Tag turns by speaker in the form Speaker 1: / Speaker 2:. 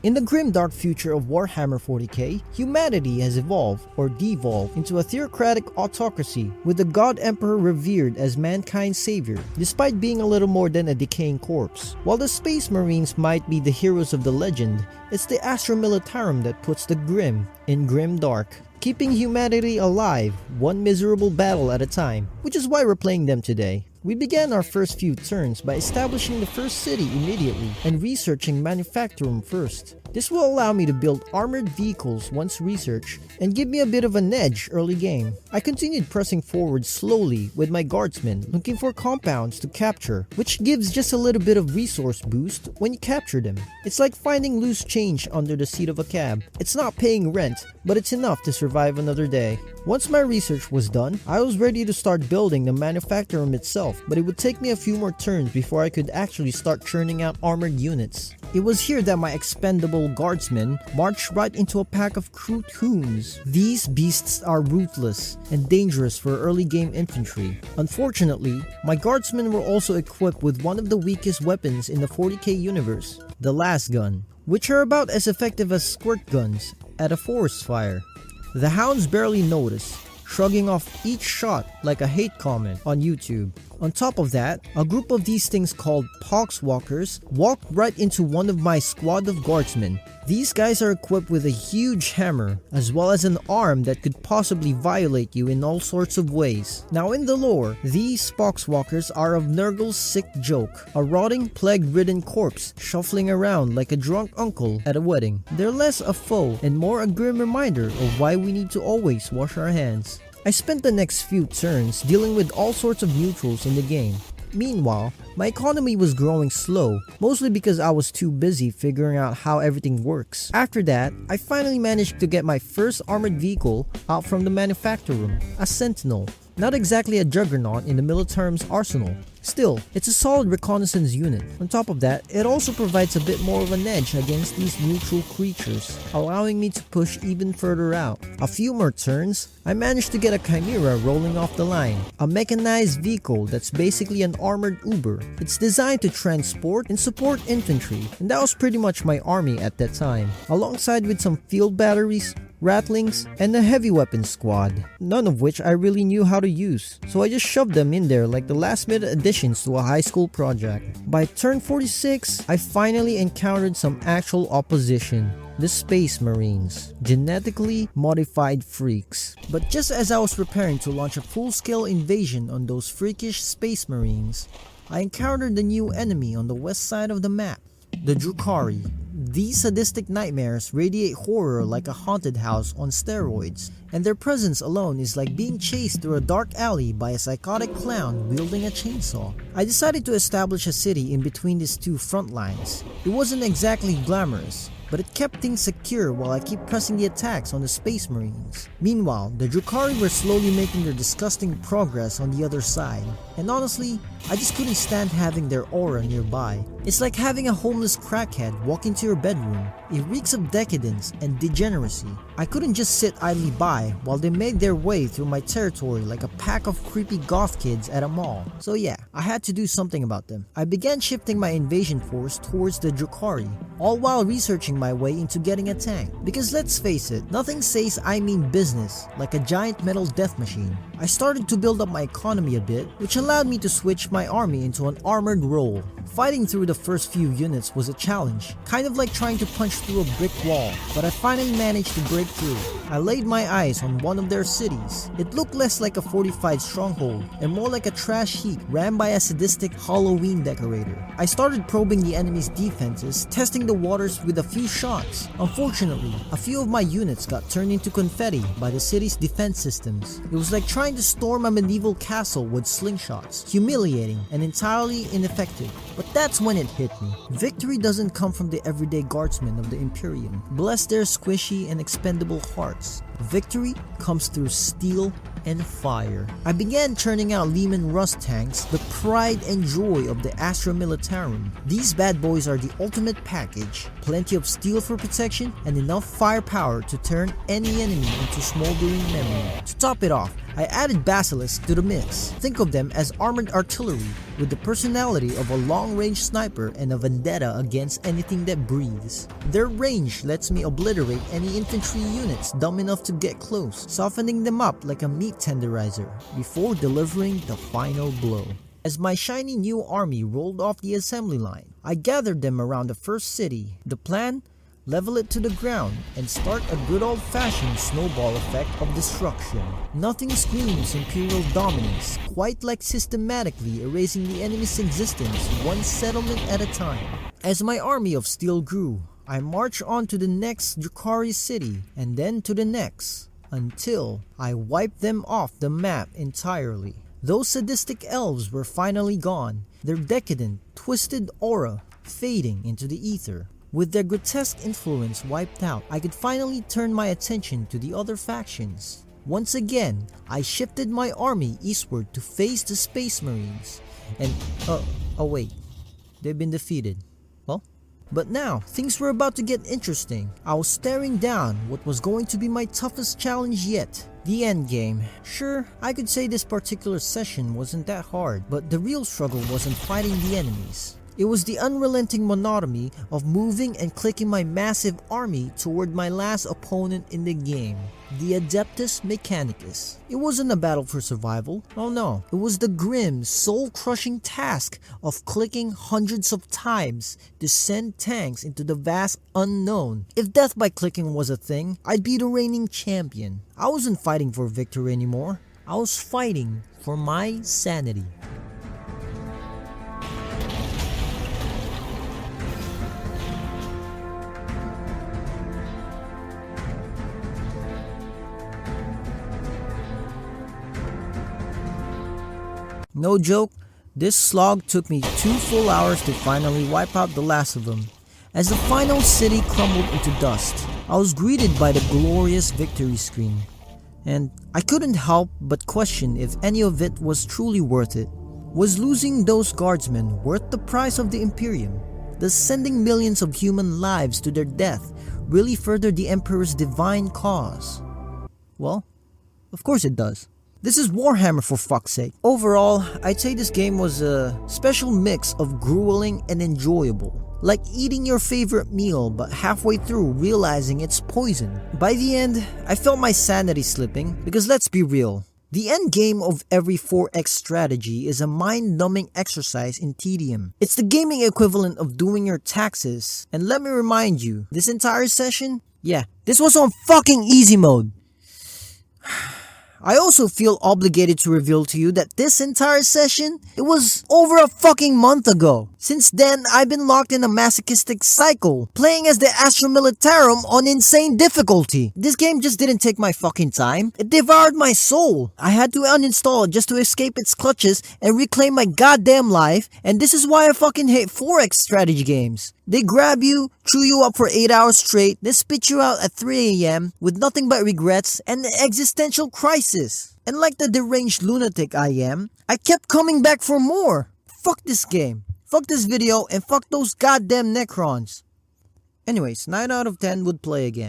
Speaker 1: In the grim dark future of Warhammer 40k, humanity has evolved, or devolved, into a theocratic autocracy with the God Emperor revered as mankind's savior, despite being a little more than a decaying corpse. While the Space Marines might be the heroes of the legend, it's the Astra Militarum that puts the grim in grim dark, keeping humanity alive, one miserable battle at a time, which is why we're playing them today. We began our first few turns by establishing the first city immediately and researching Manufactorum first. This will allow me to build armored vehicles once researched and give me a bit of an edge early game. I continued pressing forward slowly with my guardsmen looking for compounds to capture, which gives just a little bit of resource boost when you capture them. It's like finding loose change under the seat of a cab. It's not paying rent, but it's enough to survive another day. Once my research was done, I was ready to start building the Manufactorum itself, but it would take me a few more turns before I could actually start churning out armored units. It was here that my expendable guardsmen marched right into a pack of Kroot-hoons. These beasts are ruthless and dangerous for early game infantry. Unfortunately, my guardsmen were also equipped with one of the weakest weapons in the 40k universe, the Last Gun, which are about as effective as squirt guns at a forest fire. The hounds barely notice, shrugging off each shot like a hate comment on YouTube. On top of that, a group of these things called Poxwalkers walked right into one of my squad of guardsmen. These guys are equipped with a huge hammer, as well as an arm that could possibly violate you in all sorts of ways. Now in the lore, these Poxwalkers are of Nurgle's sick joke, a rotting, plague-ridden corpse shuffling around like a drunk uncle at a wedding. They're less a foe and more a grim reminder of why we need to always wash our hands. I spent the next few turns dealing with all sorts of neutrals in the game. Meanwhile, my economy was growing slow, mostly because I was too busy figuring out how everything works. After that, I finally managed to get my first armored vehicle out from the Manufactorum, a Sentinel. Not exactly a juggernaut in the Militarum's arsenal. Still, it's a solid reconnaissance unit. On top of that, it also provides a bit more of an edge against these neutral creatures, allowing me to push even further out. A few more turns, I managed to get a Chimera rolling off the line, a mechanized vehicle that's basically an armored Uber. It's designed to transport and support infantry, and that was pretty much my army at that time, alongside with some field batteries, Ratlings, and a heavy weapons squad, none of which I really knew how to use, so I just shoved them in there like the last minute additions to a high school project. By turn 46, I finally encountered some actual opposition. The Space Marines, genetically modified freaks. But just as I was preparing to launch a full-scale invasion on those freakish Space Marines, I encountered the new enemy on the west side of the map, the Drukhari. These sadistic nightmares radiate horror like a haunted house on steroids, and their presence alone is like being chased through a dark alley by a psychotic clown wielding a chainsaw. I decided to establish a city in between these two front lines. It wasn't exactly glamorous, but it kept things secure while I keep pressing the attacks on the Space Marines. Meanwhile, the Drukhari were slowly making their disgusting progress on the other side, and honestly, I just couldn't stand having their aura nearby. It's like having a homeless crackhead walk into your bedroom. It reeks of decadence and degeneracy. I couldn't just sit idly by while they made their way through my territory like a pack of creepy goth kids at a mall. So yeah, I had to do something about them. I began shifting my invasion force towards the Drukhari, all while researching my way into getting a tank. Because let's face it, nothing says I mean business like a giant metal death machine. I started to build up my economy a bit, which allowed me to switch my army into an armored role. Fighting through the first few units was a challenge, kind of like trying to punch through a brick wall, but I finally managed to break through. I laid my eyes on one of their cities. It looked less like a fortified stronghold and more like a trash heap ran by a sadistic Halloween decorator. I started probing the enemy's defenses, testing the waters with a few shots. Unfortunately, a few of my units got turned into confetti by the city's defense systems. It was like trying to storm a medieval castle with slingshots, humiliating and entirely ineffective. But that's when it hit me. Victory doesn't come from the everyday guardsmen of the Imperium. Bless their squishy and expendable hearts. Victory comes through steel and fire. I began churning out Lehman Rust tanks, the pride and joy of the Astra Militarum. These bad boys are the ultimate package. Plenty of steel for protection and enough firepower to turn any enemy into smoldering memory. To top it off, I added basilisks to the mix. Think of them as armored artillery with the personality of a long-range sniper and a vendetta against anything that breathes. Their range lets me obliterate any infantry units dumb enough to get close, softening them up like a meat tenderizer before delivering the final blow. As my shiny new army rolled off the assembly line, I gathered them around the first city. The plan? Level it to the ground and start a good old-fashioned snowball effect of destruction. Nothing screams Imperial dominance, quite like systematically erasing the enemy's existence one settlement at a time. As my army of steel grew, I marched on to the next Drukhari city and then to the next, until I wiped them off the map entirely. Those sadistic elves were finally gone, their decadent, twisted aura fading into the ether. With their grotesque influence wiped out, I could finally turn my attention to the other factions. Once again, I shifted my army eastward to face the Space Marines. And, oh wait, they've been defeated. Well, but now, things were about to get interesting. I was staring down what was going to be my toughest challenge yet. The Endgame. Sure, I could say this particular session wasn't that hard, but the real struggle wasn't fighting the enemies. It was the unrelenting monotony of moving and clicking my massive army toward my last opponent in the game, the Adeptus Mechanicus. It wasn't a battle for survival, oh no. It was the grim, soul-crushing task of clicking hundreds of times to send tanks into the vast unknown. If death by clicking was a thing, I'd be the reigning champion. I wasn't fighting for victory anymore. I was fighting for my sanity. No joke, this slog took me 2 full hours to finally wipe out the last of them. As the final city crumbled into dust, I was greeted by the glorious victory screen. And I couldn't help but question if any of it was truly worth it. Was losing those guardsmen worth the price of the Imperium? Does sending millions of human lives to their death really further the Emperor's divine cause? Well, of course it does. This is Warhammer, for fuck's sake. Overall, I'd say this game was a special mix of grueling and enjoyable. Like eating your favorite meal but halfway through realizing it's poison. By the end, I felt my sanity slipping because let's be real. The end game of every 4X strategy is a mind-numbing exercise in tedium. It's the gaming equivalent of doing your taxes. And let me remind you, this entire session, yeah, this was on fucking easy mode. I also feel obligated to reveal to you that this entire session, it was over a fucking month ago. Since then, I've been locked in a masochistic cycle, playing as the Astra Militarum on insane difficulty. This game just didn't take my fucking time. It devoured my soul. I had to uninstall it just to escape its clutches and reclaim my goddamn life, and this is why I fucking hate 4X strategy games. They grab you, chew you up for 8 hours straight, then spit you out at 3 AM with nothing but regrets and an existential crisis. And like the deranged lunatic I am, I kept coming back for more. Fuck this game. Fuck this video and fuck those goddamn Necrons. Anyways, 9 out of 10 would play again.